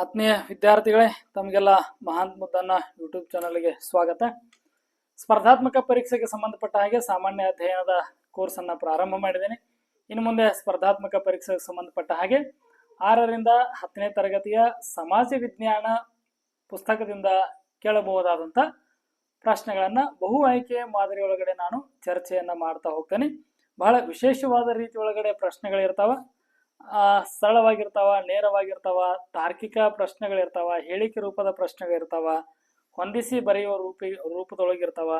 ಆತ್ಮೀಯ ವಿದ್ಯಾರ್ಥಿಗಳೇ, ತಮಗೆಲ್ಲ ಮಹಾನ್ ಮುದ್ದನ್ನ ಯೂಟ್ಯೂಬ್ ಚಾನಲ್ಗೆ ಸ್ವಾಗತ. ಸ್ಪರ್ಧಾತ್ಮಕ ಪರೀಕ್ಷೆಗೆ ಸಂಬಂಧಪಟ್ಟ ಹಾಗೆ ಸಾಮಾನ್ಯ ಅಧ್ಯಯನದ ಕೋರ್ಸ್ ಅನ್ನ ಪ್ರಾರಂಭ ಮಾಡಿದ್ದೇನೆ. ಇನ್ನು ಮುಂದೆ ಸ್ಪರ್ಧಾತ್ಮಕ ಪರೀಕ್ಷೆಗೆ ಸಂಬಂಧಪಟ್ಟ ಹಾಗೆ 6ರಿಂದ 10ನೇ ತರಗತಿಯ ಸಮಾಜ ವಿಜ್ಞಾನ ಪುಸ್ತಕದಿಂದ ಕೇಳಬಹುದಾದಂಥ ಪ್ರಶ್ನೆಗಳನ್ನ ಬಹು ಆಯ್ಕೆ ಮಾದರಿ ಒಳಗಡೆ ನಾನು ಚರ್ಚೆಯನ್ನ ಮಾಡ್ತಾ ಹೋಗ್ತೇನೆ. ಬಹಳ ವಿಶೇಷವಾದ ರೀತಿ ಒಳಗಡೆ ಪ್ರಶ್ನೆಗಳಿರ್ತಾವ. ಸರಳವಾಗಿರ್ತಾವ, ನೇರವಾಗಿರ್ತಾವ, ತಾರ್ಕಿಕ ಪ್ರಶ್ನೆಗಳಿರ್ತಾವ, ಹೇಳಿಕೆ ರೂಪದ ಪ್ರಶ್ನೆಗಳಿರ್ತಾವ, ಹೊಂದಿಸಿ ಬರೆಯುವ ರೂಪದೊಳಗಿರ್ತಾವ,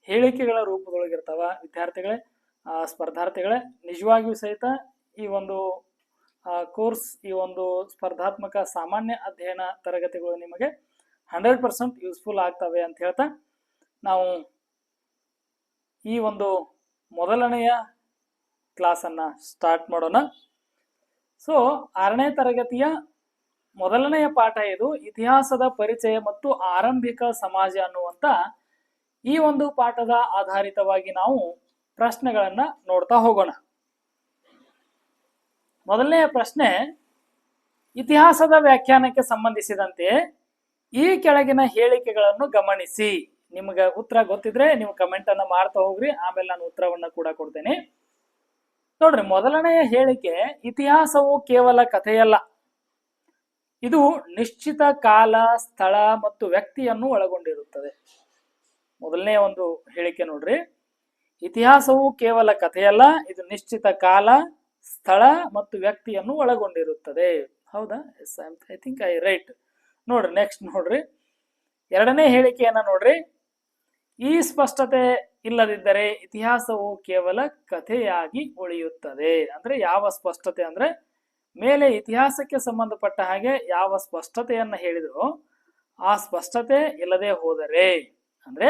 ಹೇಳಿಕೆಗಳ ರೂಪದೊಳಗಿರ್ತಾವ. ವಿದ್ಯಾರ್ಥಿಗಳೇ, ಸ್ಪರ್ಧಾರ್ಥಿಗಳೇ, ನಿಜವಾಗಿಯೂ ಸಹಿತ ಈ ಒಂದು ಕೋರ್ಸ್, ಈ ಒಂದು ಸ್ಪರ್ಧಾತ್ಮಕ ಸಾಮಾನ್ಯ ಅಧ್ಯಯನ ತರಗತಿಗಳು ನಿಮಗೆ 100% ಯೂಸ್ಫುಲ್ ಆಗ್ತವೆ ಅಂತ ಹೇಳ್ತಾ ನಾವು ಈ ಒಂದು ಮೊದಲನೆಯ ಕ್ಲಾಸನ್ನ ಸ್ಟಾರ್ಟ್ ಮಾಡೋಣ. ಸೊ 6ನೇ ತರಗತಿಯ ಮೊದಲನೆಯ ಪಾಠ ಇದು, ಇತಿಹಾಸದ ಪರಿಚಯ ಮತ್ತು ಆರಂಭಿಕ ಸಮಾಜ ಅನ್ನುವಂತ ಈ ಒಂದು ಪಾಠದ ಆಧಾರಿತವಾಗಿ ನಾವು ಪ್ರಶ್ನೆಗಳನ್ನ ನೋಡ್ತಾ ಹೋಗೋಣ. ಮೊದಲನೆಯ ಪ್ರಶ್ನೆ, ಇತಿಹಾಸದ ವ್ಯಾಖ್ಯಾನಕ್ಕೆ ಸಂಬಂಧಿಸಿದಂತೆ ಈ ಕೆಳಗಿನ ಹೇಳಿಕೆಗಳನ್ನು ಗಮನಿಸಿ. ನಿಮ್ಗೆ ಉತ್ತರ ಗೊತ್ತಿದ್ರೆ ನೀವು ಕಮೆಂಟ್ ಅನ್ನ ಮಾಡ್ತಾ ಹೋಗ್ರಿ, ಆಮೇಲೆ ನಾನು ಉತ್ತರವನ್ನ ಕೂಡ ಕೊಡ್ತೇನೆ. ನೋಡ್ರಿ, ಮೊದಲನೆಯ ಹೇಳಿಕೆ, ಇತಿಹಾಸವು ಕೇವಲ ಕಥೆಯಲ್ಲ, ಇದು ನಿಶ್ಚಿತ ಕಾಲ, ಸ್ಥಳ ಮತ್ತು ವ್ಯಕ್ತಿಯನ್ನು ಒಳಗೊಂಡಿರುತ್ತದೆ. ಮೊದಲನೇ ಒಂದು ಹೇಳಿಕೆ ನೋಡ್ರಿ, ಇತಿಹಾಸವು ಕೇವಲ ಕಥೆಯಲ್ಲ, ಇದು ನಿಶ್ಚಿತ ಕಾಲ, ಸ್ಥಳ ಮತ್ತು ವ್ಯಕ್ತಿಯನ್ನು ಒಳಗೊಂಡಿರುತ್ತದೆ. ಹೌದಾ? Yes, I think I right. ನೋಡ್ರಿ, ನೆಕ್ಸ್ಟ್ ನೋಡ್ರಿ, ಎರಡನೇ ಹೇಳಿಕೆಯನ್ನ ನೋಡ್ರಿ, ಈ ಸ್ಪಷ್ಟತೆ ಇಲ್ಲದಿದ್ದರೆ ಇತಿಹಾಸವು ಕೇವಲ ಕಥೆಯಾಗಿ ಉಳಿಯುತ್ತದೆ. ಅಂದ್ರೆ ಯಾವ ಸ್ಪಷ್ಟತೆ ಅಂದ್ರೆ, ಮೇಲೆ ಇತಿಹಾಸಕ್ಕೆ ಸಂಬಂಧಪಟ್ಟ ಹಾಗೆ ಯಾವ ಸ್ಪಷ್ಟತೆಯನ್ನ ಹೇಳಿದ್ರು ಆ ಸ್ಪಷ್ಟತೆ ಇಲ್ಲದೆ ಹೋದರೆ, ಅಂದ್ರೆ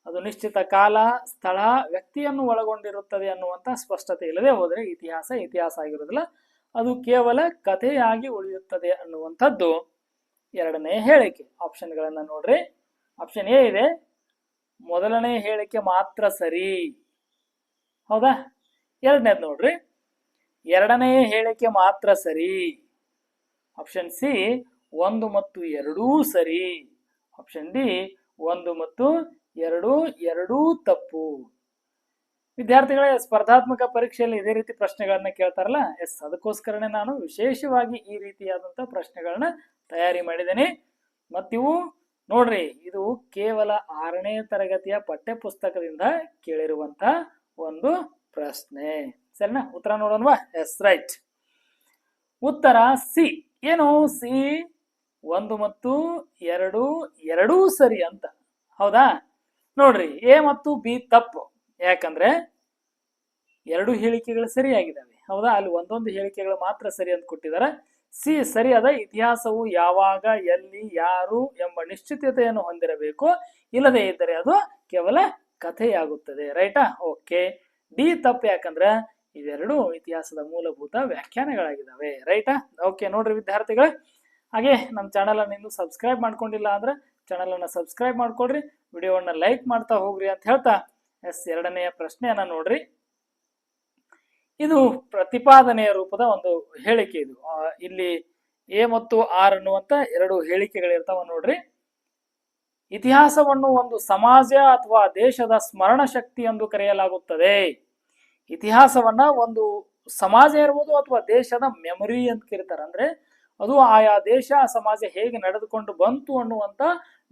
ಅದು ನಿಶ್ಚಿತ ಕಾಲ, ಸ್ಥಳ, ವ್ಯಕ್ತಿಯನ್ನು ಒಳಗೊಂಡಿರುತ್ತದೆ ಅನ್ನುವಂತ ಸ್ಪಷ್ಟತೆ ಇಲ್ಲದೆ ಹೋದರೆ ಇತಿಹಾಸ ಆಗಿರೋದಿಲ್ಲ, ಅದು ಕೇವಲ ಕಥೆಯಾಗಿ ಉಳಿಯುತ್ತದೆ ಅನ್ನುವಂಥದ್ದು ಎರಡನೇ ಹೇಳಿಕೆ. ಆಪ್ಷನ್ಗಳನ್ನ ನೋಡ್ರಿ. ಆಪ್ಷನ್ ಎ ಇದೆ, ಮೊದಲನೇ ಹೇಳಿಕೆ ಮಾತ್ರ ಸರಿ. ಹೌದಾ? ಎರಡನೇದು ನೋಡ್ರಿ, ಎರಡನೇ ಹೇಳಿಕೆ ಮಾತ್ರ ಸರಿ. ಆಪ್ಷನ್ ಸಿ 1 ಮತ್ತು 2 ಸರಿ. ಆಪ್ಷನ್ ಡಿ 1 ಮತ್ತು 2 ಎರಡೂ ತಪ್ಪು. ವಿದ್ಯಾರ್ಥಿಗಳೇ, ಸ್ಪರ್ಧಾತ್ಮಕ ಪರೀಕ್ಷೆಯಲ್ಲಿ ಇದೇ ರೀತಿ ಪ್ರಶ್ನೆಗಳನ್ನ ಕೇಳ್ತಾರಲ್ಲ, ಎಸ್, ಅದಕ್ಕೋಸ್ಕರನೇ ನಾನು ವಿಶೇಷವಾಗಿ ಈ ರೀತಿಯಾದಂತಹ ಪ್ರಶ್ನೆಗಳನ್ನ ತಯಾರಿ ಮಾಡಿದ್ದೇನೆ. ಮತ್ತಿವು ನೋಡ್ರಿ, ಇದು ಕೇವಲ 6ನೇ ತರಗತಿಯ ಪಠ್ಯ ಪುಸ್ತಕದಿಂದ ಕೇಳಿರುವಂತ ಒಂದು ಪ್ರಶ್ನೆ. ಸರಿನಾ? ಉತ್ತರ ನೋಡೋಣವಾ? Yes, right. ಉತ್ತರ ಸಿ. ಏನು ಸಿ? 1 ಮತ್ತು 2 ಎರಡೂ ಸರಿ ಅಂತ. ಹೌದಾ? ನೋಡ್ರಿ, ಎ ಮತ್ತು ಬಿ ತಪ್ಪು. ಯಾಕಂದ್ರೆ ಎರಡು ಹೇಳಿಕೆಗಳು ಸರಿಯಾಗಿದ್ದಾವೆ. ಹೌದಾ? ಅಲ್ಲಿ ಒಂದೊಂದು ಹೇಳಿಕೆಗಳು ಮಾತ್ರ ಸರಿ ಅಂತ ಕೊಟ್ಟಿದ್ದಾರೆ. ಸಿ ಸರಿಯಾದ, ಇತಿಹಾಸವು ಯಾವಾಗ, ಎಲ್ಲಿ, ಯಾರು ಎಂಬ ನಿಶ್ಚಿತತೆಯನ್ನು ಹೊಂದಿರಬೇಕು, ಇಲ್ಲದೆ ಇದ್ದರೆ ಅದು ಕೇವಲ ಕಥೆಯಾಗುತ್ತದೆ. ರೈಟಾ? ಓಕೆ. ಡಿ ತಪ್ಪು, ಯಾಕಂದ್ರೆ ಇವೆರಡು ಇತಿಹಾಸದ ಮೂಲಭೂತ ವ್ಯಾಖ್ಯಾನಗಳಾಗಿದ್ದಾವೆ. ರೈಟಾ? ಓಕೆ. ನೋಡ್ರಿ ವಿದ್ಯಾರ್ಥಿಗಳೇ, ಹಾಗೆ ನಮ್ಮ ಚಾನಲ್ ಅನ್ನು ಇನ್ನೂ ಸಬ್ಸ್ಕ್ರೈಬ್ ಮಾಡ್ಕೊಂಡಿಲ್ಲ ಅಂದ್ರೆ ಚಾನಲ್ ಅನ್ನ ಸಬ್ಸ್ಕ್ರೈಬ್ ಮಾಡ್ಕೊಳ್ರಿ, ವಿಡಿಯೋವನ್ನ ಲೈಕ್ ಮಾಡ್ತಾ ಹೋಗ್ರಿ ಅಂತ ಹೇಳ್ತಾ, ಎಸ್, ಎರಡನೆಯ ಪ್ರಶ್ನೆಯನ್ನ ನೋಡ್ರಿ. ಇದು ಪ್ರತಿಪಾದನೆಯ ರೂಪದ ಒಂದು ಹೇಳಿಕೆ. ಇದು ಇಲ್ಲಿ ಎ ಮತ್ತು ಆರ್ ಅನ್ನುವಂತ ಎರಡು ಹೇಳಿಕೆಗಳಿರ್ತಾವ ನೋಡ್ರಿ. ಇತಿಹಾಸವನ್ನು ಒಂದು ಸಮಾಜ ಅಥವಾ ದೇಶದ ಸ್ಮರಣ ಶಕ್ತಿ ಎಂದು ಕರೆಯಲಾಗುತ್ತದೆ. ಇತಿಹಾಸವನ್ನ ಒಂದು ಸಮಾಜ ಇರ್ಬೋದು ಅಥವಾ ದೇಶದ ಮೆಮೊರಿ ಅಂತ ಕರೀತಾರೆ. ಅಂದ್ರೆ ಅದು ಆಯಾ ದೇಶ, ಸಮಾಜ ಹೇಗೆ ನಡೆದುಕೊಂಡು ಬಂತು ಅನ್ನುವಂತ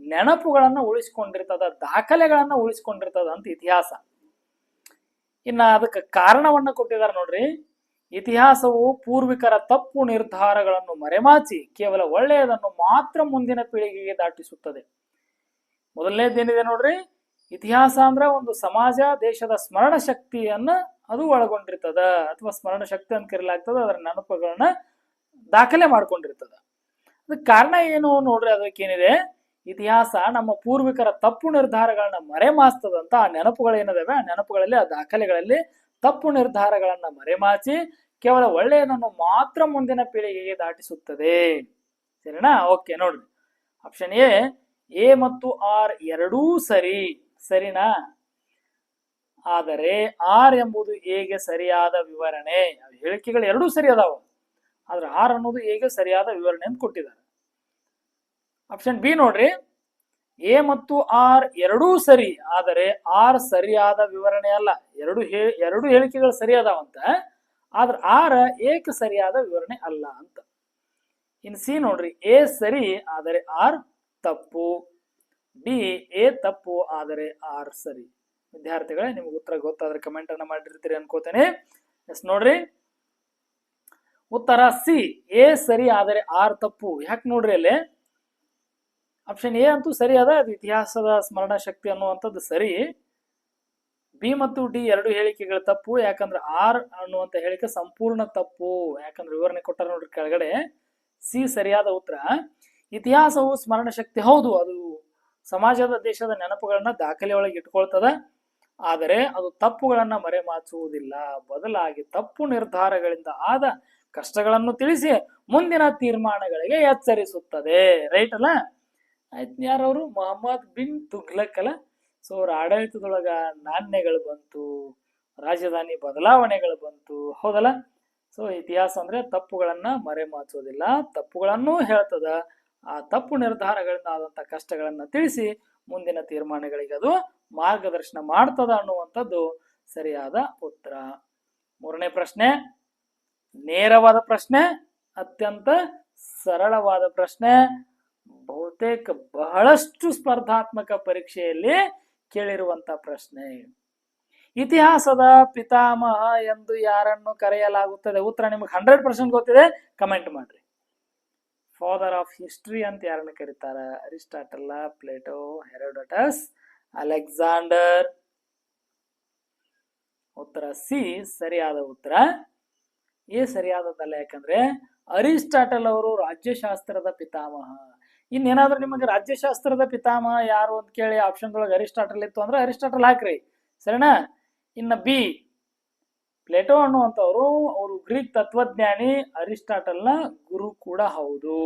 ನೆನಪುಗಳನ್ನ ಉಳಿಸಿಕೊಂಡಿರ್ತದ, ದಾಖಲೆಗಳನ್ನ ಉಳಿಸಿಕೊಂಡಿರ್ತದ ಅಂತ ಇತಿಹಾಸ. ಇನ್ನ ಅದಕ್ಕೆ ಕಾರಣವನ್ನ ಕೊಟ್ಟಿದ್ದಾರೆ ನೋಡ್ರಿ. ಇತಿಹಾಸವು ಪೂರ್ವಿಕರ ತಪ್ಪು ನಿರ್ಧಾರಗಳನ್ನು ಮರೆಮಾಚಿ ಕೇವಲ ಒಳ್ಳೆಯದನ್ನು ಮಾತ್ರ ಮುಂದಿನ ಪೀಳಿಗೆಗೆ ದಾಟಿಸುತ್ತದೆ. ಮೊದಲನೇದೇನಿದೆ ನೋಡ್ರಿ, ಇತಿಹಾಸ ಅಂದ್ರೆ ಒಂದು ಸಮಾಜ, ದೇಶದ ಸ್ಮರಣ ಶಕ್ತಿಯನ್ನ ಅದು ಒಳಗೊಂಡಿರ್ತದ, ಅಥವಾ ಸ್ಮರಣ ಶಕ್ತಿ ಅಂತ ಕರೆಯಲಾಗ್ತದ. ಅದರ ನೆನಪುಗಳನ್ನ ದಾಖಲೆ ಮಾಡ್ಕೊಂಡಿರ್ತದ. ಅದಕ್ಕೆ ಕಾರಣ ಏನು ನೋಡ್ರಿ, ಅದಕ್ಕೇನಿದೆ, ಇತಿಹಾಸ ನಮ್ಮ ಪೂರ್ವಿಕರ ತಪ್ಪು ನಿರ್ಧಾರಗಳನ್ನ ಮರೆಮಾಚ್ತದಂತ. ಆ ನೆನಪುಗಳು ಏನಿದಾವೆ, ಆ ನೆನಪುಗಳಲ್ಲಿ, ಆ ದಾಖಲೆಗಳಲ್ಲಿ ತಪ್ಪು ನಿರ್ಧಾರಗಳನ್ನ ಮರೆಮಾಚಿ ಕೇವಲ ಒಳ್ಳೆಯದನ್ನು ಮಾತ್ರ ಮುಂದಿನ ಪೀಳಿಗೆಗೆ ದಾಟಿಸುತ್ತದೆ. ಸರಿನಾ? ಓಕೆ. ನೋಡ್ರಿ, ಆಪ್ಷನ್ ಎ ಮತ್ತು ಆರ್ ಎರಡೂ ಸರಿ. ಸರಿನಾ? ಆದರೆ ಆರ್ ಎಂಬುದು ಎಗೆ ಸರಿಯಾದ ವಿವರಣೆ. ಹೇಳಿಕೆಗಳು ಎರಡೂ ಸರಿ ಅದಾವ, ಆದ್ರೆ ಆರ್ ಅನ್ನೋದು ಎಗೆ ಸರಿಯಾದ ವಿವರಣೆ ಅಂತ ಕೊಟ್ಟಿದ್ದಾರೆ. ಆಪ್ಷನ್ ಬಿ ನೋಡ್ರಿ, ಎ ಮತ್ತು ಆರ್ ಎರಡೂ ಸರಿ, ಆದರೆ ಆರ್ ಸರಿಯಾದ ವಿವರಣೆ ಅಲ್ಲ. ಎರಡು ಹೇಳಿಕೆಗಳು ಸರಿ ಅದಾವಂತ, ಆದ್ರೆ ಆರ್ ಏಕ ಸರಿಯಾದ ವಿವರಣೆ ಅಲ್ಲ ಅಂತ. ಇನ್ ಸಿ ನೋಡ್ರಿ, ಎ ಸರಿ ಆದರೆ ಆರ್ ತಪ್ಪು. ಡಿ, ಎ ತಪ್ಪು ಆದರೆ ಆರ್ ಸರಿ. ವಿದ್ಯಾರ್ಥಿಗಳೇ, ನಿಮ್ಗೆ ಉತ್ತರ ಗೊತ್ತಾದ್ರೆ ಕಮೆಂಟ್ ಅನ್ನ ಮಾಡಿರ್ತೀರಿ ಅನ್ಕೋತೇನೆ. ಎಸ್ ನೋಡ್ರಿ, ಉತ್ತರ ಸಿ, ಎ ಸರಿ ಆದರೆ ಆರ್ ತಪ್ಪು. ಯಾಕೆ ನೋಡ್ರಿ, ಅಲ್ಲಿ ಆಪ್ಷನ್ ಎ ಅಂತೂ ಸರಿ ಅದ, ಅದು ಇತಿಹಾಸದ ಸ್ಮರಣ ಶಕ್ತಿ ಅನ್ನುವಂಥದ್ದು ಸರಿ. ಬಿ ಮತ್ತು ಡಿ ಎರಡು ಹೇಳಿಕೆಗಳು ತಪ್ಪು, ಯಾಕಂದ್ರೆ ಆರ್ ಅನ್ನುವಂತ ಹೇಳಿಕೆ ಸಂಪೂರ್ಣ ತಪ್ಪು, ಯಾಕಂದ್ರೆ ವಿವರಣೆ ಕೊಟ್ಟಾರ ನೋಡ್ರಿ ಕೆಳಗಡೆ. ಸಿ ಸರಿಯಾದ ಉತ್ತರ. ಇತಿಹಾಸವು ಸ್ಮರಣ ಶಕ್ತಿ ಹೌದು, ಅದು ಸಮಾಜದ ದೇಶದ ನೆನಪುಗಳನ್ನ ದಾಖಲೆ ಒಳಗೆ ಇಟ್ಕೊಳ್ತದ, ಆದರೆ ಅದು ತಪ್ಪುಗಳನ್ನ ಮರೆಮಾಚುವುದಿಲ್ಲ. ಬದಲಾಗಿ ತಪ್ಪು ನಿರ್ಧಾರಗಳಿಂದ ಆದ ಕಷ್ಟಗಳನ್ನು ತಿಳಿಸಿ ಮುಂದಿನ ತೀರ್ಮಾನಗಳಿಗೆ ಎಚ್ಚರಿಸುತ್ತದೆ. ರೈಟ್ ಅಲ್ಲ? ಆಯ್ತು, ಯಾರವರು? ಮೊಹಮ್ಮದ್ ಬಿನ್ ತುಘ್ಲಕ್ ಅಲ್ಲ. ಸೊ ಅವ್ರ ಆಡಳಿತದೊಳಗ ನಾಣ್ಯಗಳು ಬಂತು, ರಾಜಧಾನಿ ಬದಲಾವಣೆಗಳು ಬಂತು, ಹೌದಲ್ಲ? ಸೊ ಇತಿಹಾಸ ಅಂದ್ರೆ ತಪ್ಪುಗಳನ್ನ ಮರೆಮಾಚೋದಿಲ್ಲ, ತಪ್ಪುಗಳನ್ನು ಹೇಳ್ತದ, ಆ ತಪ್ಪು ನಿರ್ಧಾರಗಳಿಂದ ಆದಂತ ಕಷ್ಟಗಳನ್ನ ತಿಳಿಸಿ ಮುಂದಿನ ತೀರ್ಮಾನಗಳಿಗೆ ಅದು ಮಾರ್ಗದರ್ಶನ ಮಾಡ್ತದ ಅನ್ನುವಂಥದ್ದು ಸರಿಯಾದ ಉತ್ತರ. ಮೂರನೇ ಪ್ರಶ್ನೆ ನೇರವಾದ ಪ್ರಶ್ನೆ, ಅತ್ಯಂತ ಸರಳವಾದ ಪ್ರಶ್ನೆ, ಬಹುತೇಕ ಬಹಳಷ್ಟು ಸ್ಪರ್ಧಾತ್ಮಕ ಪರೀಕ್ಷೆಯಲ್ಲಿ ಕೇಳಿರುವಂತ ಪ್ರಶ್ನೆ. ಇತಿಹಾಸದ ಪಿತಾಮಹ ಎಂದು ಯಾರನ್ನು ಕರೆಯಲಾಗುತ್ತದೆ? ಉತ್ತರ ನಿಮ್ಗೆ 100% ಗೊತ್ತಿದೆ, ಕಮೆಂಟ್ ಮಾಡ್ರಿ. ಫಾದರ್ ಆಫ್ ಹಿಸ್ಟ್ರಿ ಅಂತ ಯಾರನ್ನು ಕರೀತಾರ? Aristotle, Plato, Herodotus, Alexander? ಉತ್ತರ ಸಿ ಸರಿಯಾದ ಉತ್ತರ. ಎ ಸರಿಯಾದದ್ದಲ್ಲ, ಯಾಕಂದ್ರೆ ಅರಿಸ್ಟಾಟಲ್ ಅವರು ರಾಜ್ಯಶಾಸ್ತ್ರದ ಪಿತಾಮಹ. ಇನ್ನೇನಾದ್ರೂ ನಿಮಗೆ ರಾಜ್ಯಶಾಸ್ತ್ರದ ಪಿತಾಮಹ ಯಾರು ಅಂತ ಕೇಳಿ ಆಪ್ಷನ್ದೊಳಗೆ ಅರಿಸ್ಟಾಟಲ್ ಇತ್ತು ಅಂದ್ರೆ ಅರಿಸ್ಟಾಟಲ್ ಹಾಕ್ರಿ, ಸರಿನಾ? ಇನ್ನ ಬಿ ಪ್ಲೇಟೋ ಅನ್ನುವಂಥವ್ರು, ಅವರು ಗ್ರೀಕ್ ತತ್ವಜ್ಞಾನಿ, ಅರಿಸ್ಟಾಟಲ್ನ ಗುರು ಕೂಡ ಹೌದು.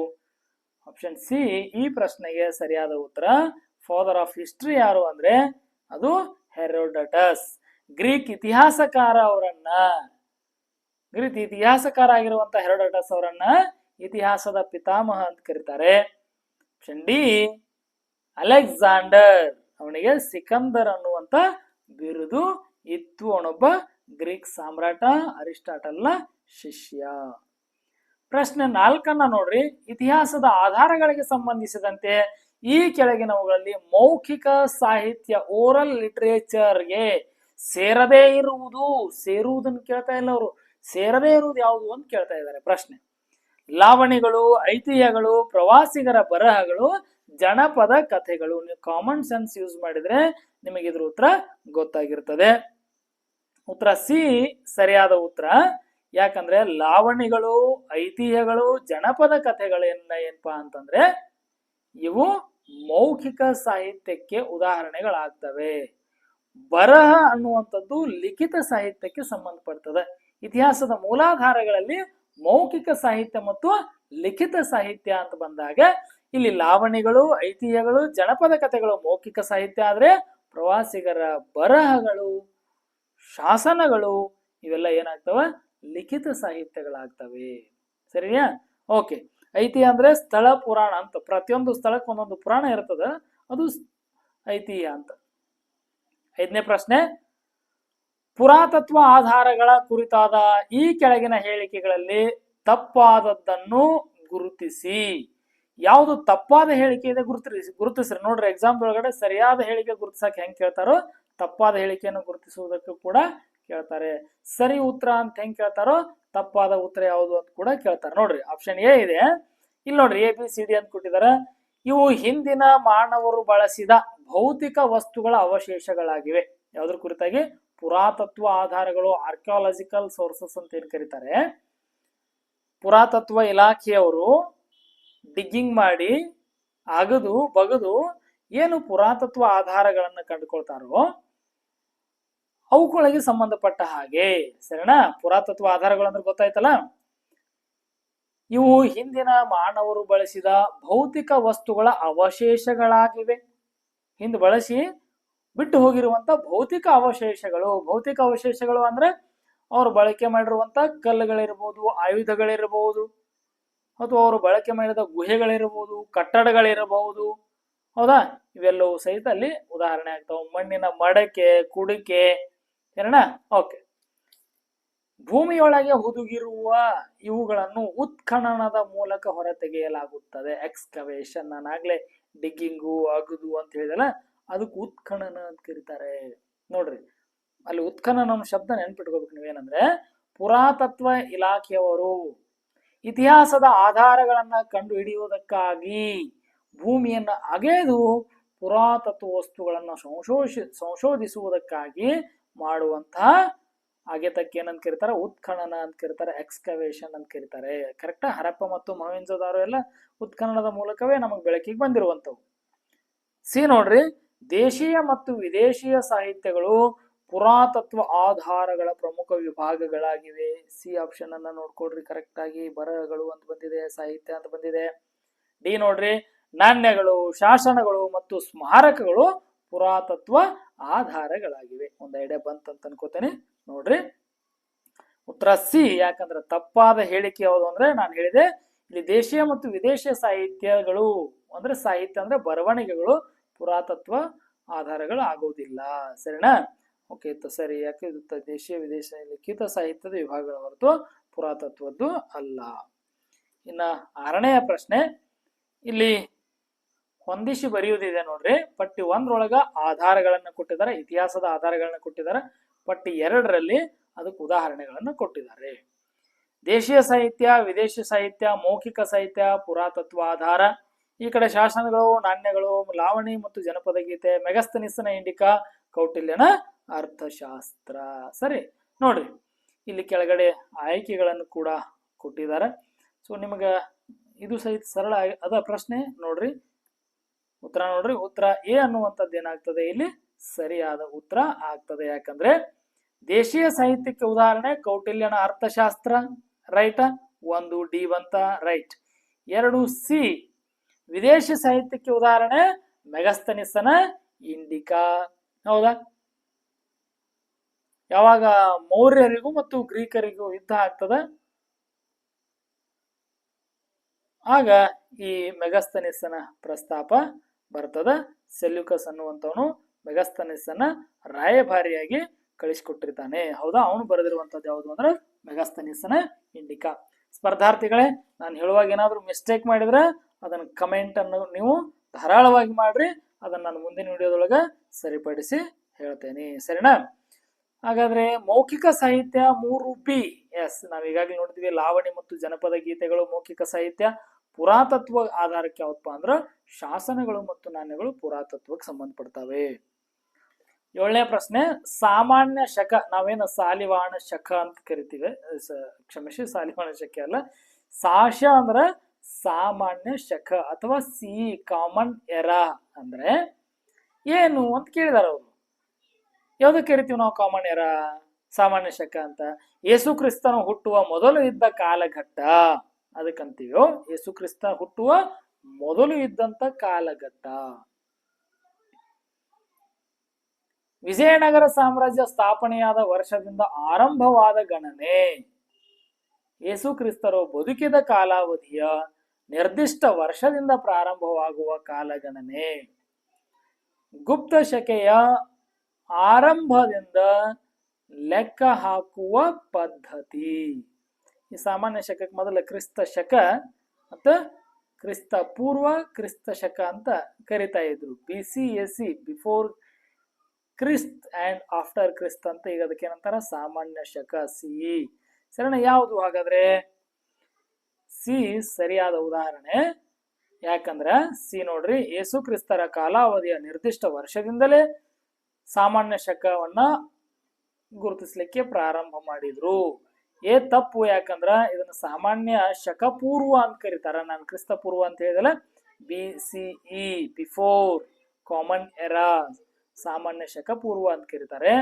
ಆಪ್ಷನ್ ಸಿ ಈ ಪ್ರಶ್ನೆಗೆ ಸರಿಯಾದ ಉತ್ತರ. ಫಾದರ್ ಆಫ್ ಹಿಸ್ಟ್ರಿ ಯಾರು ಅಂದ್ರೆ ಅದು ಹೆರೋಡಟಸ್. ಗ್ರೀಕ್ ಇತಿಹಾಸಕಾರ ಆಗಿರುವಂತ ಹೆರೋಡಟಸ್ ಅವರನ್ನ ಇತಿಹಾಸದ ಪಿತಾಮಹ ಅಂತ ಕರೀತಾರೆ. ಆಪ್ಷನ್ ಡಿ ಅಲೆಕ್ಸಾಂಡರ್, ಅವನಿಗೆ ಸಿಕಂದರ್ ಅನ್ನುವಂತ ಬಿರುದು ಇತ್ತು, ಅವನೊಬ್ಬ ಗ್ರೀಕ್ ಸಾಮ್ರಾಟ, ಅರಿಸ್ಟಾಟಲ್ನ ಶಿಷ್ಯ. ಪ್ರಶ್ನೆ 4 ನೋಡ್ರಿ, ಇತಿಹಾಸದ ಆಧಾರಗಳಿಗೆ ಸಂಬಂಧಿಸಿದಂತೆ ಈ ಕೆಳಗಿನವುಗಳಲ್ಲಿ ಮೌಖಿಕ ಸಾಹಿತ್ಯ ಓರಲ್ ಲಿಟರೇಚರ್ಗೆ ಸೇರದೇ ಇರುವುದು, ಸೇರುವುದನ್ನು ಕೇಳ್ತಾ ಇಲ್ಲ ಅವರು, ಸೇರದೇ ಇರುವುದು ಯಾವುದು ಅಂತ ಕೇಳ್ತಾ ಇದ್ದಾರೆ ಪ್ರಶ್ನೆ. ಲಾವಣಿಗಳು, ಐತಿಹ್ಯಗಳು, ಪ್ರವಾಸಿಗರ ಬರಹಗಳು, ಜನಪದ ಕಥೆಗಳು. ನೀವು ಕಾಮನ್ ಸೆನ್ಸ್ ಯೂಸ್ ಮಾಡಿದ್ರೆ ನಿಮಗೆ ಇದ್ರ ಉತ್ತರ ಗೊತ್ತಾಗಿರ್ತದೆ. ಉತ್ತರ ಸಿ ಸರಿಯಾದ ಉತ್ತರ. ಯಾಕಂದ್ರೆ ಲಾವಣಿಗಳು, ಐತಿಹ್ಯಗಳು, ಜನಪದ ಕಥೆಗಳನ್ನ ಏನಪ್ಪಾ ಅಂತಂದ್ರೆ ಇವು ಮೌಖಿಕ ಸಾಹಿತ್ಯಕ್ಕೆ ಉದಾಹರಣೆಗಳಾಗ್ತವೆ. ಬರಹ ಅನ್ನುವಂಥದ್ದು ಲಿಖಿತ ಸಾಹಿತ್ಯಕ್ಕೆ ಸಂಬಂಧಪಡ್ತದೆ. ಇತಿಹಾಸದ ಮೂಲಾಧಾರಗಳಲ್ಲಿ ಮೌಖಿಕ ಸಾಹಿತ್ಯ ಮತ್ತು ಲಿಖಿತ ಸಾಹಿತ್ಯ ಅಂತ ಬಂದಾಗ ಇಲ್ಲಿ ಲಾವಣಿಗಳು, ಐತಿಹ್ಯಗಳು, ಜನಪದ ಕಥೆಗಳು ಮೌಖಿಕ ಸಾಹಿತ್ಯ ಆದ್ರೆ ಪ್ರವಾಸಿಗರ ಬರಹಗಳು, ಶಾಸನಗಳು ಇವೆಲ್ಲ ಏನಾಗ್ತವ? ಲಿಖಿತ ಸಾಹಿತ್ಯಗಳಾಗ್ತವೆ. ಸರಿಯಾ? ಓಕೆ. ಐತಿಹ್ಯ ಅಂದ್ರೆ ಸ್ಥಳ ಪುರಾಣ ಅಂತ, ಪ್ರತಿಯೊಂದು ಸ್ಥಳಕ್ಕೆ ಒಂದೊಂದು ಪುರಾಣ ಇರ್ತದ, ಅದು ಐತಿಹ್ಯ ಅಂತ. 5ನೇ ಪ್ರಶ್ನೆ, ಪುರಾತತ್ವ ಆಧಾರಗಳ ಕುರಿತಾದ ಈ ಕೆಳಗಿನ ಹೇಳಿಕೆಗಳಲ್ಲಿ ತಪ್ಪಾದದ್ದನ್ನು ಗುರುತಿಸಿ. ಯಾವುದು ತಪ್ಪಾದ ಹೇಳಿಕೆ ಇದೆ ಗುರುತಿಸ್ರಿ. ನೋಡ್ರಿ, ಎಕ್ಸಾಮ್ ಒಳಗಡೆ ಸರಿಯಾದ ಹೇಳಿಕೆ ಗುರುತಿಸಕ್ಕೆ ಹೆಂಗ್ ಕೇಳ್ತಾರೋ ತಪ್ಪಾದ ಹೇಳಿಕೆಯನ್ನು ಗುರುತಿಸುವುದಕ್ಕೂ ಕೂಡ ಕೇಳ್ತಾರೆ. ಸರಿ ಉತ್ತರ ಅಂತ ಹೆಂಗ್ ಕೇಳ್ತಾರೋ ತಪ್ಪಾದ ಉತ್ತರ ಯಾವುದು ಅಂತ ಕೂಡ ಕೇಳ್ತಾರೆ. ನೋಡ್ರಿ, ಆಪ್ಷನ್ ಎ ಇದೆ ಇಲ್ಲಿ, ನೋಡ್ರಿ ABCD ಅಂತ ಕೊಟ್ಟಿದ್ದಾರೆ. ಇವು ಹಿಂದಿನ ಮಾನವರು ಬಳಸಿದ ಭೌತಿಕ ವಸ್ತುಗಳ ಅವಶೇಷಗಳಾಗಿವೆ. ಯಾವ್ದ್ರ ಕುರಿತಾಗಿ? ಪುರಾತತ್ವ ಆಧಾರಗಳು, ಆರ್ಕಿಯಾಲಜಿಕಲ್ ಸೋರ್ಸಸ್ ಅಂತ ಏನ್ ಕರೀತಾರೆ. ಪುರಾತತ್ವ ಇಲಾಖೆಯವರು ಡಿಗ್ಗಿಂಗ್ ಮಾಡಿ ಅಗದು ಬಗದು ಏನು ಪುರಾತತ್ವ ಆಧಾರಗಳನ್ನ ಕಂಡುಕೊಳ್ತಾರೋ ಅವುಗಳಿಗೆ ಸಂಬಂಧಪಟ್ಟ ಹಾಗೆ, ಸರಿನಾ? ಪುರಾತತ್ವ ಆಧಾರಗಳು ಅಂದ್ರೆ ಗೊತ್ತಾಯ್ತಲ್ಲ, ಇವು ಹಿಂದಿನ ಮಾನವರು ಬಳಸಿದ ಭೌತಿಕ ವಸ್ತುಗಳ ಅವಶೇಷಗಳಾಗಿವೆ. ಹಿಂದೆ ಬಳಸಿ ಬಿಟ್ಟು ಹೋಗಿರುವಂತ ಭೌತಿಕ ಅವಶೇಷಗಳು. ಭೌತಿಕ ಅವಶೇಷಗಳು ಅಂದ್ರೆ ಅವ್ರು ಬಳಕೆ ಮಾಡಿರುವಂತ ಕಲ್ಲುಗಳಿರ್ಬೋದು, ಆಯುಧಗಳಿರ್ಬೋದು, ಅಥವಾ ಅವರು ಬಳಕೆ ಮಾಡಿದ ಗುಹೆಗಳಿರಬಹುದು, ಕಟ್ಟಡಗಳಿರಬಹುದು. ಹೌದಾ, ಇವೆಲ್ಲವೂ ಸಹಿತ ಅಲ್ಲಿ ಉದಾಹರಣೆ ಆಗ್ತಾವ. ಮಣ್ಣಿನ ಮಡಕೆ, ಕುಡಿಕೆ, ಏನಣ್ಣ? ಓಕೆ. ಭೂಮಿಯೊಳಗೆ ಹುದುಗಿರುವ ಇವುಗಳನ್ನು ಉತ್ಖನನದ ಮೂಲಕ ಹೊರತೆಗೆಯಲಾಗುತ್ತದೆ. ಎಕ್ಸ್ಕವೇಷನ್, ನಾನಾಗ್ಲೇ ಡಿಗ್ಗಿಂಗು, ಅಗುದು ಅಂತ ಹೇಳಿದಲ್ಲ, ಅದಕ್ಕೆ ಉತ್ಖನನ ಅಂತ ಕರೀತಾರೆ. ನೋಡ್ರಿ, ಅಲ್ಲಿ ಉತ್ಖನನ ಶಬ್ದ ನೆನ್ಪಿಟ್ಕೋಬೇಕು ನೀವೇನಂದ್ರೆ, ಪುರಾತತ್ವ ಇಲಾಖೆಯವರು ಇತಿಹಾಸದ ಆಧಾರಗಳನ್ನ ಕಂಡು ಹಿಡಿಯುವುದಕ್ಕಾಗಿ ಭೂಮಿಯನ್ನ ಅಗೆದು ಪುರಾತತ್ವ ವಸ್ತುಗಳನ್ನ ಸಂಶೋಧಿಸುವುದಕ್ಕಾಗಿ ಮಾಡುವಂತಹ ಅಗೆತಕ್ಕೆ ಏನಂತ ಕರೀತಾರೆ? ಉತ್ಖನನ ಅಂತ ಕರೀತಾರೆ, ಎಕ್ಸ್ಕವೇಷನ್ ಅಂತ ಕರೀತಾರೆ. ಕರೆಕ್ಟಾ? ಹರಪ್ಪ ಮತ್ತು ಮೊಹೆಂಜೊದಾರೋ ಎಲ್ಲ ಉತ್ಖನನದ ಮೂಲಕವೇ ನಮಗೆ ಬೆಳಕಿಗೆ ಬಂದಿರುವಂತವು. ಸಿ ನೋಡ್ರಿ, ದೇಶೀಯ ಮತ್ತು ವಿದೇಶೀಯ ಸಾಹಿತ್ಯಗಳು ಪುರಾತತ್ವ ಆಧಾರಗಳ ಪ್ರಮುಖ ವಿಭಾಗಗಳಾಗಿವೆ. ಸಿ ಆಪ್ಷನ್ ಅನ್ನ ನೋಡ್ಕೊಡ್ರಿ ಕರೆಕ್ಟ್ ಆಗಿ. ಬರಹಗಳು ಅಂತ ಬಂದಿದೆ, ಸಾಹಿತ್ಯ ಅಂತ ಬಂದಿದೆ. ಡಿ ನೋಡ್ರಿ, ನಾಣ್ಯಗಳು, ಶಾಸನಗಳು ಮತ್ತು ಸ್ಮಾರಕಗಳು ಪುರಾತತ್ವ ಆಧಾರಗಳಾಗಿವೆ. ಒಂದು ಐಡಿಯಾ ಬಂತಂತ ಅನ್ಕೋತೇನೆ. ನೋಡ್ರಿ, ಉತ್ತರ ಸಿ. ಯಾಕಂದ್ರೆ ತಪ್ಪಾದ ಹೇಳಿಕೆ ಯಾವುದು ಅಂದ್ರೆ, ನಾನು ಹೇಳಿದೆ ಇಲ್ಲಿ ದೇಶೀಯ ಮತ್ತು ವಿದೇಶೀಯ ಸಾಹಿತ್ಯಗಳು ಅಂದ್ರೆ, ಸಾಹಿತ್ಯ ಅಂದ್ರೆ ಬರವಣಿಗೆಗಳು ಪುರಾತತ್ವ ಆಧಾರಗಳು ಆಗೋದಿಲ್ಲ. ಸರಿನಾ? ಓಕೆ, ಸರಿ. ಯಾಕೆ ದೇಶೀಯ ವಿದೇಶ ಲಿಖಿತ ಸಾಹಿತ್ಯದ ವಿಭಾಗಗಳ ಹೊರತು ಪುರಾತತ್ವದ್ದು ಅಲ್ಲ. ಇನ್ನ 6ನೆಯ ಪ್ರಶ್ನೆ ಇಲ್ಲಿ ಹೊಂದಿಸಿ ಬರೆಯುವುದಿದೆ ನೋಡ್ರಿ. ಪಟ್ಟಿ 1 ಆಧಾರಗಳನ್ನ ಕೊಟ್ಟಿದ್ದಾರೆ, ಇತಿಹಾಸದ ಆಧಾರಗಳನ್ನ ಕೊಟ್ಟಿದ್ದಾರೆ. ಪಟ್ಟಿ 2ರಲ್ಲಿ ಅದಕ್ಕೆ ಉದಾಹರಣೆಗಳನ್ನು ಕೊಟ್ಟಿದ್ದಾರೆ. ದೇಶೀಯ ಸಾಹಿತ್ಯ, ವಿದೇಶಿ ಸಾಹಿತ್ಯ, ಮೌಖಿಕ ಸಾಹಿತ್ಯ, ಪುರಾತತ್ವ ಆಧಾರ. ಈ ಕಡೆ ಶಾಸನಗಳು, ನಾಣ್ಯಗಳು, ಲಾವಣಿ ಮತ್ತು ಜನಪದ ಗೀತೆ, ಮೆಗಸ್ತನಿಸ್ನ ಇಂಡಿಕಾ, ಕೌಟಿಲ್ಯನ ಅರ್ಥಶಾಸ್ತ್ರ. ಸರಿ ನೋಡ್ರಿ, ಇಲ್ಲಿ ಕೆಳಗಡೆ ಆಯ್ಕೆಗಳನ್ನು ಕೂಡ ಕೊಟ್ಟಿದ್ದಾರೆ. ಸೊ ನಿಮಗ ಇದು ಸಹಿತ ಸರಳ ಅದ ಪ್ರಶ್ನೆ. ನೋಡ್ರಿ, ಉತ್ತರ ನೋಡ್ರಿ. ಉತ್ತರ ಎ ಅನ್ನುವಂಥದ್ದು ಏನಾಗ್ತದೆ? ಇಲ್ಲಿ ಸರಿಯಾದ ಉತ್ತರ ಆಗ್ತದೆ. ಯಾಕಂದ್ರೆ ದೇಶೀಯ ಸಾಹಿತ್ಯಕ್ಕೆ ಉದಾಹರಣೆ ಕೌಟಿಲ್ಯನ ಅರ್ಥಶಾಸ್ತ್ರ, ರೈಟ್. 1 ಡಿ ಬಂತ, ರೈಟ್. 2 ಸಿ. ವಿದೇಶಿ ಸಾಹಿತ್ಯಕ್ಕೆ ಉದಾಹರಣೆ ಮೆಗಸ್ತನಿಸ್ಸನ ಇಂಡಿಕಾ. ಹೌದಾ? ಯಾವಾಗ ಮೌರ್ಯರಿಗೂ ಮತ್ತು ಗ್ರೀಕರಿಗೂ ಯುದ್ಧ ಆಗ್ತದ, ಆಗ ಈ ಮೆಗಸ್ತನಿಸ್ಸನ ಪ್ರಸ್ತಾಪ ಬರ್ತದ. ಸೆಲ್ಯೂಕಸ್ ಅನ್ನುವಂಥವನು ಮೆಗಸ್ತನಿಸ್ಸನ ರಾಯಭಾರಿಯಾಗಿ ಕಳಿಸಿಕೊಟ್ಟಿರ್ತಾನೆ. ಹೌದಾ? ಅವನು ಬರೆದಿರುವಂತದ್ದು ಯಾವುದು ಅಂದ್ರೆ ಮೆಗಸ್ತನಿಸ್ಸನ ಇಂಡಿಕಾ. ಸ್ಪರ್ಧಾರ್ಥಿಗಳೇ, ನಾನು ಹೇಳುವಾಗ ಏನಾದ್ರು ಮಿಸ್ಟೇಕ್ ಮಾಡಿದ್ರೆ ಅದನ್ನ ಕಮೆಂಟ್ ಅನ್ನು ನೀವು ಧಾರಾಳವಾಗಿ ಮಾಡ್ರಿ. ಅದನ್ನ ನಾನು ಮುಂದಿನ ವಿಡಿಯೋದೊಳಗ ಸರಿಪಡಿಸಿ ಹೇಳ್ತೇನೆ. ಸರಿನಾ? ಹಾಗಾದ್ರೆ ಮೌಖಿಕ ಸಾಹಿತ್ಯ 3 ಎಸ್ ನಾವ್ ಈಗಾಗಲೇ ನೋಡಿದ್ವಿ. ಲಾವಣಿ ಮತ್ತು ಜನಪದ ಗೀತೆಗಳು ಮೌಖಿಕ ಸಾಹಿತ್ಯ. ಪುರಾತತ್ವ ಆಧಾರಕ್ಕೆ ಯಾವಪ್ಪ ಅಂದ್ರ ಶಾಸನಗಳು ಮತ್ತು ನಾಣ್ಯಗಳು ಪುರಾತತ್ವಕ್ಕೆ ಸಂಬಂಧಪಡ್ತವೆ. 7ನೇ ಪ್ರಶ್ನೆ, ಸಾಮಾನ್ಯ ಶಕ. ನಾವೇನು ಸಾಲಿವಾಹನ ಶಕ ಅಂತ ಕರಿತೀವಿ, ಕ್ಷಮಿಸಿ, ಸಾಲಿವಾಹನ ಶಕೆ ಅಲ್ಲ. ಸಾಶ ಅಂದ್ರ ಸಾಮಾನ್ಯ ಶಕ ಅಥವಾ ಸಿ ಕಾಮನ್ ಎರಾ ಅಂದ್ರೆ ಏನು ಅಂತ ಕೇಳಿದಾರ ಅವರು. ಯಾವ್ದಕ್ಕೆ ಕರಿತೀವಿ ನಾವು ಕಾಮನ್ ಎರಾ, ಸಾಮಾನ್ಯ ಶಕ ಅಂತ? ಯೇಸು ಕ್ರಿಸ್ತನು ಹುಟ್ಟುವ ಮೊದಲು ಇದ್ದ ಕಾಲಘಟ್ಟ ಅದಕ್ಕಂತೀವೋ. ಯೇಸು ಕ್ರಿಸ್ತ ಹುಟ್ಟುವ ಮೊದಲು ಇದ್ದಂತ ಕಾಲಘಟ್ಟ. ವಿಜಯನಗರ ಸಾಮ್ರಾಜ್ಯ ಸ್ಥಾಪನೆಯಾದ ವರ್ಷದಿಂದ ಆರಂಭವಾದ ಗಣನೆ. ಯೇಸು ಕ್ರಿಸ್ತರು ಬದುಕಿದ ಕಾಲಾವಧಿಯ ನಿರ್ದಿಷ್ಟ ವರ್ಷದಿಂದ ಪ್ರಾರಂಭವಾಗುವ ಕಾಲಗಣನೆ. ಗುಪ್ತ ಶಕೆಯ ಆರಂಭದಿಂದ ಲೆಕ್ಕ ಹಾಕುವ ಪದ್ಧತಿ. ಈ ಸಾಮಾನ್ಯ ಶಕಕ್ಕೆ ಮೊದಲ ಕ್ರಿಸ್ತ ಶಕ ಮತ್ತು ಕ್ರಿಸ್ತ ಪೂರ್ವ, ಕ್ರಿಸ್ತ ಶಕ ಅಂತ ಕರಿತಾ ಇದ್ರು. BC-AC, before Christ and after Christ ಅಂತ. ಈಗ ಅದಕ್ಕೆ ಏನಂತಾರ? ಸಾಮಾನ್ಯ ಶಕ, ಸಿ. ಸರಿನಾ? ಯಾವುದು ಹಾಗಾದ್ರೆ? ಸಿ ಸರಿಯಾದ ಉದಾಹರಣೆ. ಯಾಕಂದ್ರ ಸಿ ನೋಡ್ರಿ, ಯೇಸು ಕ್ರಿಸ್ತರ ಕಾಲಾವಧಿಯ ನಿರ್ದಿಷ್ಟ ವರ್ಷದಿಂದಲೇ ಸಾಮಾನ್ಯ ಶಕವನ್ನ ಗುರುತಿಸ್ಲಿಕ್ಕೆ ಪ್ರಾರಂಭ ಮಾಡಿದ್ರು. ಏ ತಪ್ಪು. ಯಾಕಂದ್ರ ಇದನ್ನ ಸಾಮಾನ್ಯ ಶಕ ಪೂರ್ವ ಅಂತ ಕರೀತಾರ. ನಾನು ಕ್ರಿಸ್ತ ಪೂರ್ವ ಅಂತ ಹೇಳಿದಲ್ಲ, BCE, ಬಿಫೋರ್ ಕಾಮನ್ ಎರಾ, ಸಾಮಾನ್ಯ ಶಕ ಪೂರ್ವ ಅಂತ ಕರೀತಾರೆ.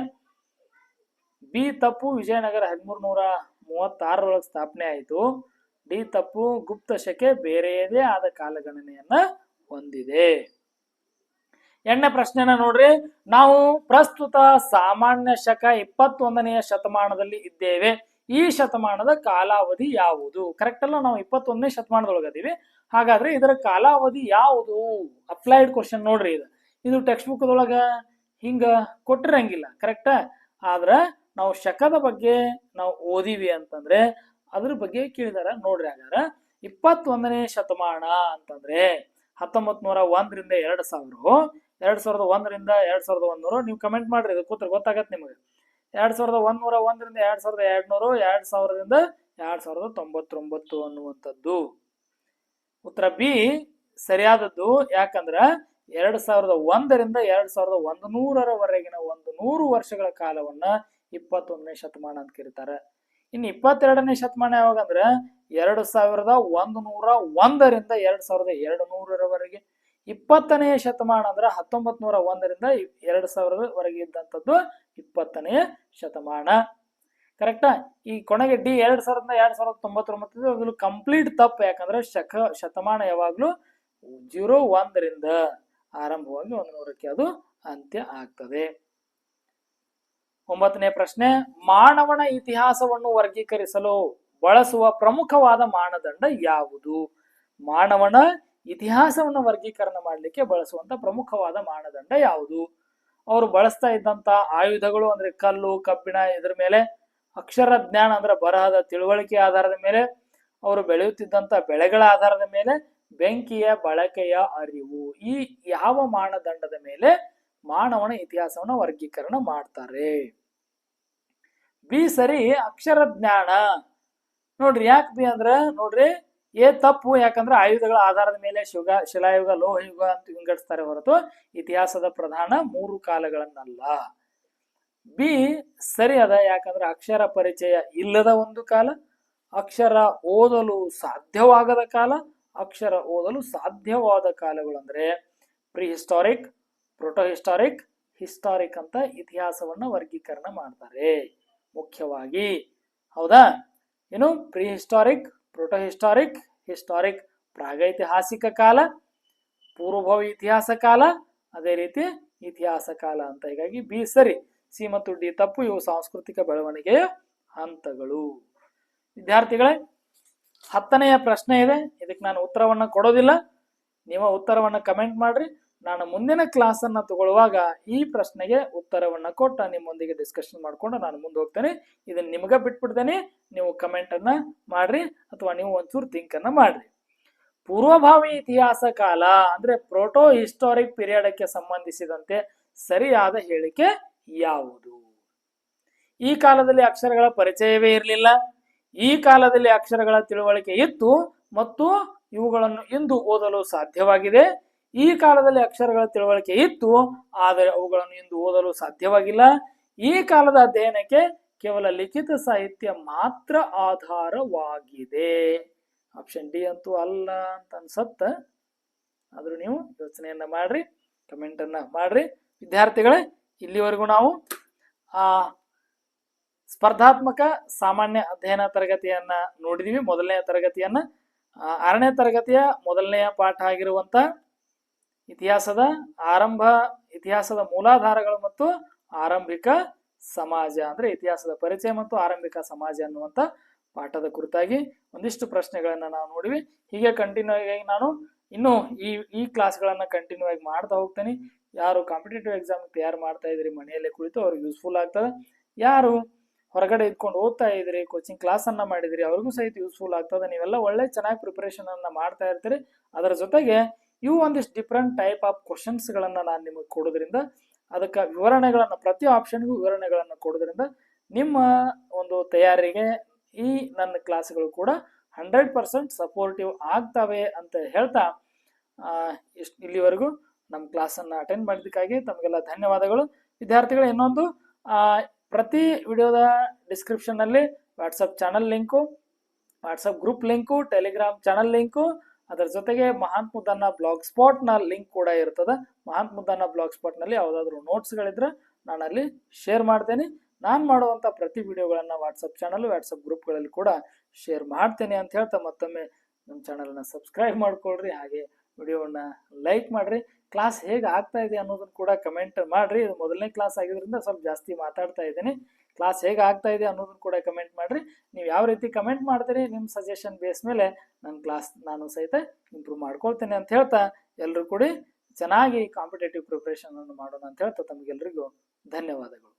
ಬಿ ತಪ್ಪು, ವಿಜಯನಗರ 1336 ಸ್ಥಾಪನೆ ಆಯಿತು. ಡಿ ತಪ್ಪು, ಗುಪ್ತ ಶಕೆ ಬೇರೆಯದೇ ಆದ ಕಾಲಗಣನೆಯನ್ನ ಹೊಂದಿದೆ. 8ನೇ ಪ್ರಶ್ನೆನ ನೋಡ್ರಿ. ನಾವು ಪ್ರಸ್ತುತ ಸಾಮಾನ್ಯ ಶಕ 21ನೇ ಶತಮಾನದಲ್ಲಿ ಇದ್ದೇವೆ. ಈ ಶತಮಾನದ ಕಾಲಾವಧಿ ಯಾವುದು? ಕರೆಕ್ಟ್ ಅಲ್ಲ? ನಾವು 21ನೇ ಶತಮಾನದೊಳಗದೀವಿ. ಹಾಗಾದ್ರೆ ಇದರ ಕಾಲಾವಧಿ ಯಾವುದು? ಅಪ್ಲೈಡ್ ಕ್ವಶನ್ ನೋಡ್ರಿ. ಇದು ಟೆಕ್ಸ್ಟ್ ಬುಕ್ ದೊಳಗ ಹಿಂಗ ಕೊಟ್ಟಿರಂಗಿಲ್ಲ, ಕರೆಕ್ಟ್? ಆದ್ರ ನಾವು ಶಕದ ಬಗ್ಗೆ ನಾವು ಓದಿವಿ ಅಂತಂದ್ರೆ ಅದ್ರ ಬಗ್ಗೆ ಕೇಳಿದಾರ ನೋಡ್ರಿ. ಹಾಗಾದ್ರೆ 21ನೇ ಶತಮಾನ ಅಂತಂದ್ರೆ 1901ರಿಂದ 2000, 2001ರಿಂದ 2100. ನೀವು ಕಮೆಂಟ್ ಮಾಡ್ರಿ, ಇದು ಕೂತ್ರ ಗೊತ್ತಾಗತ್ತೆ ನಿಮಗೆ. 2101ರಿಂದ 2200, 2000ರಿಂದ 2099 ಅನ್ನುವಂಥದ್ದು ಉತ್ತರ ಬಿ ಸರಿಯಾದದ್ದು. ಯಾಕಂದ್ರ 2001ರಿಂದ 2100ರವರೆಗಿನ 100 ವರ್ಷಗಳ ಕಾಲವನ್ನ 21ನೇ ಶತಮಾನ ಅಂತ ಕರೀತಾರೆ. ಇನ್ನು 22ನೇ ಶತಮಾನ ಯಾವಾಗಂದ್ರ 2101ರಿಂದ 2200ರವರೆಗೆ. 20ನೇ ಶತಮಾನ ಅಂದ್ರ 1901ರಿಂದ 2000ರವರೆಗೆ ಇದ್ದಂಥದ್ದು 20ನೇ ಶತಮಾನ. ಕರೆಕ್ಟಾ? ಈ ಕೊನೆಗೆ ಡಿ 2000ರಿಂದ 2099 ಅದು ಕಂಪ್ಲೀಟ್ ತಪ್ಪು. ಯಾಕಂದ್ರೆ ಶತಮಾನ ಯಾವಾಗ್ಲೂ 01ರಿಂದ ಆರಂಭವಾಗಿ 100ಕ್ಕೆ ಅದು ಅಂತ್ಯ ಆಗ್ತದೆ. 9ನೇ ಪ್ರಶ್ನೆ, ಮಾನವನ ಇತಿಹಾಸವನ್ನು ವರ್ಗೀಕರಿಸಲು ಬಳಸುವ ಪ್ರಮುಖವಾದ ಮಾನದಂಡ ಯಾವುದು? ಮಾನವನ ಇತಿಹಾಸವನ್ನು ವರ್ಗೀಕರಣ ಮಾಡಲಿಕ್ಕೆ ಬಳಸುವಂತ ಪ್ರಮುಖವಾದ ಮಾನದಂಡ ಯಾವುದು? ಅವರು ಬಳಸ್ತಾ ಇದ್ದಂತ ಆಯುಧಗಳು ಅಂದ್ರೆ ಕಲ್ಲು, ಕಬ್ಬಿಣ, ಇದ್ರ ಮೇಲೆ ಅಕ್ಷರ ಜ್ಞಾನ ಅಂದ್ರೆ ಬರಹದ ತಿಳುವಳಿಕೆ ಆಧಾರದ ಮೇಲೆ, ಅವರು ಬೆಳೆಯುತ್ತಿದ್ದಂತ ಬೆಳೆಗಳ ಆಧಾರದ ಮೇಲೆ, ಬೆಂಕಿಯ ಬಳಕೆಯ ಅರಿವು. ಈ ಯಾವ ಮಾನದಂಡದ ಮೇಲೆ ಮಾನವನ ಇತಿಹಾಸವನ್ನ ವರ್ಗೀಕರಣ ಮಾಡ್ತಾರೆ? ಬಿ ಸರಿ, ಅಕ್ಷರ ಜ್ಞಾನ. ನೋಡ್ರಿ, ಯಾಕೆ ಬಿ ಅಂದ್ರ ನೋಡ್ರಿ ತಪ್ಪು. ಯಾಕಂದ್ರೆ ಆಯುಧಗಳ ಆಧಾರದ ಮೇಲೆ ಶಿಲಾಯುಗ, ಲೋಹಯುಗ ಅಂತ ವಿಂಗಡಿಸ್ತಾರೆ ಹೊರತು ಇತಿಹಾಸದ ಪ್ರಧಾನ 3 ಕಾಲಗಳನ್ನಲ್ಲ. ಬಿ ಸರಿ ಅದ. ಯಾಕಂದ್ರೆ ಅಕ್ಷರ ಪರಿಚಯ ಇಲ್ಲದ ಒಂದು ಕಾಲ, ಅಕ್ಷರ ಓದಲು ಸಾಧ್ಯವಾಗದ ಕಾಲ, ಅಕ್ಷರ ಓದಲು ಸಾಧ್ಯವಾದ ಕಾಲಗಳು ಅಂದ್ರೆ ಪ್ರಿಹಿಸ್ಟಾರಿಕ್, ಪ್ರೋಟೋಹಿಸ್ಟಾರಿಕ್, ಹಿಸ್ಟಾರಿಕ್ ಅಂತ ಇತಿಹಾಸವನ್ನ ವರ್ಗೀಕರಣ ಮಾಡ್ತಾರೆ ಮುಖ್ಯವಾಗಿ. ಹೌದಾ? ಏನು ಪ್ರಿಹಿಸ್ಟಾರಿಕ್, ಪ್ರೋಟೋಹಿಸ್ಟಾರಿಕ್, ಹಿಸ್ಟಾರಿಕ್ ಪ್ರಾಗೈತಿಹಾಸಿಕ ಕಾಲ, ಪೂರ್ವಭಾವಿ ಇತಿಹಾಸ ಕಾಲ, ಅದೇ ರೀತಿ ಇತಿಹಾಸ ಕಾಲ ಅಂತ. ಹೀಗಾಗಿ ಬಿ ಸರಿ, ಸಿ ಮತ್ತು ಡಿ ತಪ್ಪು. ಇವು ಸಾಂಸ್ಕೃತಿಕ ಬೆಳವಣಿಗೆಯ ಹಂತಗಳು. ವಿದ್ಯಾರ್ಥಿಗಳೇ, 10ನೆಯ ಪ್ರಶ್ನೆ ಇದೆ. ಇದಕ್ಕೆ ನಾನು ಉತ್ತರವನ್ನ ಕೊಡೋದಿಲ್ಲ, ನೀವು ಉತ್ತರವನ್ನ ಕಮೆಂಟ್ ಮಾಡ್ರಿ. ನಾನು ಮುಂದಿನ ಕ್ಲಾಸ್ ಅನ್ನ ತಗೊಳ್ಳುವಾಗ ಈ ಪ್ರಶ್ನೆಗೆ ಉತ್ತರವನ್ನ ಕೊಟ್ಟ ನಿಮ್ಮೊಂದಿಗೆ ಡಿಸ್ಕಷನ್ ಮಾಡ್ಕೊಂಡು ನಾನು ಮುಂದೆ ಹೋಗ್ತೇನೆ. ಇದನ್ನ ನಿಮಗ ಬಿಟ್ಬಿಡ್ತೇನೆ, ನೀವು ಕಮೆಂಟ್ ಅನ್ನ ಮಾಡ್ರಿ ಅಥವಾ ನೀವು ಒಂಚೂರು ಥಿಂಕ್ ಅನ್ನ ಮಾಡ್ರಿ. ಪೂರ್ವಭಾವಿ ಇತಿಹಾಸ ಕಾಲ ಅಂದ್ರೆ ಪ್ರೋಟೋ ಹಿಸ್ಟಾರಿಕ್ ಪೀರಿಯಡ್ಗೆ ಸಂಬಂಧಿಸಿದಂತೆ ಸರಿಯಾದ ಹೇಳಿಕೆ ಯಾವುದು? ಈ ಕಾಲದಲ್ಲಿ ಅಕ್ಷರಗಳ ಪರಿಚಯವೇ ಇರಲಿಲ್ಲ, ಈ ಕಾಲದಲ್ಲಿ ಅಕ್ಷರಗಳ ತಿಳುವಳಿಕೆ ಇತ್ತು ಮತ್ತು ಇವುಗಳನ್ನು ಇಂದು ಓದಲು ಸಾಧ್ಯವಾಗಿದೆ. ಈ ಕಾಲದಲ್ಲಿ ಅಕ್ಷರಗಳ ತಿಳುವಳಿಕೆ ಇತ್ತು, ಆದರೆ ಅವುಗಳನ್ನು ಇಂದು ಓದಲು ಸಾಧ್ಯವಾಗಿಲ್ಲ. ಈ ಕಾಲದ ಅಧ್ಯಯನಕ್ಕೆ ಕೇವಲ ಲಿಖಿತ ಸಾಹಿತ್ಯ ಮಾತ್ರ ಆಧಾರವಾಗಿದೆ. ಆಪ್ಷನ್ ಡಿ ಅಂತೂ ಅಲ್ಲ ಅಂತ ಅನ್ಸತ್ತ. ಆದ್ರೂ ನೀವು ಯೋಚನೆಯನ್ನ ಮಾಡ್ರಿ, ಕಮೆಂಟ್ ಅನ್ನ ಮಾಡ್ರಿ. ವಿದ್ಯಾರ್ಥಿಗಳೇ, ಇಲ್ಲಿವರೆಗೂ ನಾವು ಸ್ಪರ್ಧಾತ್ಮಕ ಸಾಮಾನ್ಯ ಅಧ್ಯಯನ ತರಗತಿಯನ್ನ ನೋಡಿದೀವಿ. ಮೊದಲನೆಯ ತರಗತಿಯನ್ನ, 6ನೇ ತರಗತಿಯ ಮೊದಲನೆಯ ಪಾಠ ಆಗಿರುವಂತ ಇತಿಹಾಸದ ಆರಂಭ, ಇತಿಹಾಸದ ಮೂಲಾಧಾರಗಳು ಮತ್ತು ಆರಂಭಿಕ ಸಮಾಜ ಅಂದ್ರೆ ಇತಿಹಾಸದ ಪರಿಚಯ ಮತ್ತು ಆರಂಭಿಕ ಸಮಾಜ ಅನ್ನುವಂತ ಪಾಠದ ಕುರಿತಾಗಿ ಒಂದಿಷ್ಟು ಪ್ರಶ್ನೆಗಳನ್ನ ನಾವು ನೋಡಿವಿ. ಹೀಗೆ ಕಂಟಿನ್ಯೂ ಆಗಿ ನಾನು ಇನ್ನು ಈ ಕ್ಲಾಸ್ಗಳನ್ನ ಕಂಟಿನ್ಯೂ ಆಗಿ ಮಾಡ್ತಾ ಹೋಗ್ತೇನೆ. ಯಾರು ಕಾಂಪಿಟೇಟಿವ್ ಎಕ್ಸಾಮ್ ತಯಾರು ಮಾಡ್ತಾ ಇದ್ರಿ ಮನೆಯಲ್ಲೇ ಕುಳಿತು ಅವ್ರಿಗೆ ಯೂಸ್ಫುಲ್ ಆಗ್ತದೆ. ಯಾರು ಹೊರಗಡೆ ಇದ್ಕೊಂಡು ಓದ್ತಾ ಇದ್ರಿ, ಕೋಚಿಂಗ್ ಕ್ಲಾಸ್ ಅನ್ನ ಮಾಡಿದ್ರಿ, ಅವ್ರಿಗೂ ಸಹಿತ ಯೂಸ್ಫುಲ್ ಆಗ್ತದೆ. ನೀವೆಲ್ಲ ಒಳ್ಳೆ ಚೆನ್ನಾಗಿ ಪ್ರಿಪರೇಷನ್ ಅನ್ನ ಮಾಡ್ತಾ ಇರ್ತೀರಿ. ಅದರ ಜೊತೆಗೆ ಇವು ಒಂದಿಷ್ಟು ಡಿಫ್ರೆಂಟ್ ಟೈಪ್ ಆಫ್ ಕ್ವಶನ್ಸ್ ಗಳನ್ನ ನಾನು ನಿಮಗೆ ಕೊಡೋದ್ರಿಂದ, ಅದಕ್ಕೆ ವಿವರಣೆಗಳನ್ನ, ಪ್ರತಿ ಆಪ್ಷನ್ಗೂ ವಿವರಣೆಗಳನ್ನ ಕೊಡೋದ್ರಿಂದ ನಿಮ್ಮ ಒಂದು ತಯಾರಿಗೆ ಈ ನನ್ನ ಕ್ಲಾಸ್ಗಳು ಕೂಡ 100% ಸಪೋರ್ಟಿವ್ ಆಗ್ತವೆ ಅಂತ ಹೇಳ್ತಾ ಇಲ್ಲಿವರೆಗೂ ನಮ್ಮ ಕ್ಲಾಸ್ ಅನ್ನ ಅಟೆಂಡ್ ಮಾಡಿದ್ದಕ್ಕಾಗಿ ತಮಗೆಲ್ಲ ಧನ್ಯವಾದಗಳು. ವಿದ್ಯಾರ್ಥಿಗಳು, ಇನ್ನೊಂದು ಪ್ರತಿ ವಿಡಿಯೋದ ಡಿಸ್ಕ್ರಿಪ್ಷನ್ ನಲ್ಲಿ WhatsApp channel link, WhatsApp group link, Telegram channel link, ಅದರ ಜೊತೆಗೆ ಮಹಾಂತ್ ಮುದ್ದಣ್ಣ ಬ್ಲಾಗ್ ಸ್ಪಾಟ್ ನ ಲಿಂಕ್ ಕೂಡ ಇರ್ತದೆ. ಮಹಾಂತ್ ಮುದ್ದಣ್ಣ ಬ್ಲಾಗ್ ಸ್ಪಾಟ್ ನಲ್ಲಿ ಯಾವ್ದಾದ್ರು ನೋಟ್ಸ್ ಗಳಿದ್ರೆ ನಾನು ಅಲ್ಲಿ ಶೇರ್ ಮಾಡ್ತೇನೆ. ನಾನು ಮಾಡುವಂತ ಪ್ರತಿ ವಿಡಿಯೋಗಳನ್ನ ವಾಟ್ಸಪ್ ಚಾನಲ್, ವಾಟ್ಸಪ್ ಗ್ರೂಪ್ಗಳಲ್ಲಿ ಕೂಡ ಶೇರ್ ಮಾಡ್ತೇನೆ ಅಂತ ಹೇಳ್ತಾ ಮತ್ತೊಮ್ಮೆ ನಮ್ಮ ಚಾನಲ್ನ ಸಬ್ಸ್ಕ್ರೈಬ್ ಮಾಡ್ಕೊಳ್ರಿ, ಹಾಗೆ ವಿಡಿಯೋವನ್ನ ಲೈಕ್ ಮಾಡ್ರಿ. ಕ್ಲಾಸ್ ಹೇಗೆ ಆಗ್ತಾ ಇದೆ ಅನ್ನೋದನ್ನ ಕೂಡ ಕಮೆಂಟ್ ಮಾಡ್ರಿ. ಇದು ಮೊದಲನೇ ಕ್ಲಾಸ್ ಆಗಿದ್ರಿಂದ ಸ್ವಲ್ಪ ಜಾಸ್ತಿ ಮಾತಾಡ್ತಾ ಇದ್ದೀನಿ. ಕ್ಲಾಸ್ ಹೇಗೆ ಆಗ್ತಾ ಇದೆ ಅನ್ನೋದನ್ನು ಕೂಡ ಕಮೆಂಟ್ ಮಾಡಿರಿ. ನೀವು ಯಾವ ರೀತಿ ಕಮೆಂಟ್ ಮಾಡ್ತೀರಿ ನಿಮ್ಮ ಸಜೆಷನ್ ಬೇಸ್ ಮೇಲೆ ನನ್ನ ಕ್ಲಾಸ್ ನಾನು ಸಹಿತ ಇಂಪ್ರೂವ್ ಮಾಡ್ಕೊಳ್ತೇನೆ ಅಂತ ಹೇಳ್ತಾ ಎಲ್ಲರೂ ಕೂಡ ಚೆನ್ನಾಗಿ ಕಾಂಪಿಟೇಟಿವ್ ಪ್ರಿಪ್ರೇಷನ್ ಅನ್ನು ಮಾಡೋಣ ಅಂತ ಹೇಳ್ತಾ ತಮಗೆಲ್ಲರಿಗೂ ಧನ್ಯವಾದಗಳು.